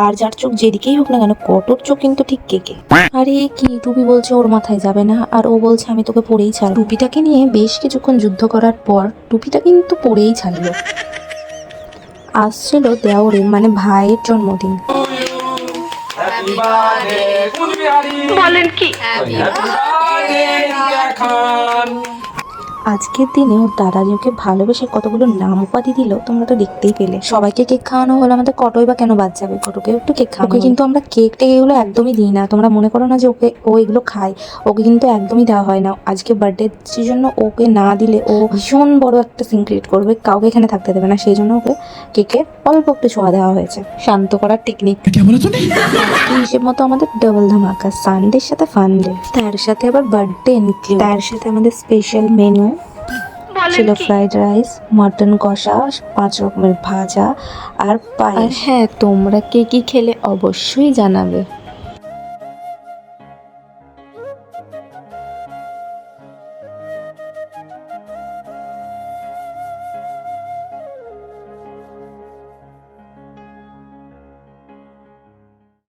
আর যার চোখ যেদিকেই হোক না কেন, কটর চোখ কিন্তু ঠিক কেকে। আরে কি টুপি বলছে ওর মাথায় যাবে না, আর ও বলছে আমি তোকে পরেই ছাড়ব। টুপিটাকে নিয়ে বেশ কিছুক্ষণ যুদ্ধ করার পর টুপিটা কিন্তু পরেই ছাড়লো। আসছিল দেওরের মানে ভাইয়ের জন্মদিন। বলেন কি? আজকের দিনে ওর দাদা যে ওকে ভালোবেসে কতগুলো নাম উপাধি দিল তোমরা তো দেখতেই পেলে। সবাইকে কেক খাওয়ানো হলো, আমাদের কটোই বা কেন বাদ যাবে, কটোকে একটু কেক খাওয়ানো। ওকে কিন্তু আমরা কেক টেক এগুলো একদমই দিই না, তোমরা মনে করো না যে ওকে ও এগুলো খায়। ওকে কিন্তু একদমই দেওয়া হয় না। আজকে বার্থডে জন্য ওকে না দিলে ও ভীষণ বড় একটা সিন ক্রিয়েট করবে, কাউকে এখানে থাকতে দেবে না। সেই জন্য ওকে কেকের অল্প একটু ছোঁয়া দেওয়া হয়েছে, শান্ত করার টেকনিক। হিসেব মতো আমাদের ডাবল ধামাকা, সানডের সাথে ফান ডে, তার সাথে আবার বার্থডে ইনক্লুড, তার সাথে আমাদের স্পেশাল মেনু ছিল ফ্রাইড রাইস, মটন কষা, 5 রকমের ভাজা আর পায়েস। হ্যাঁ, তোমরা কে কি খেলে অবশ্যই জানাবে।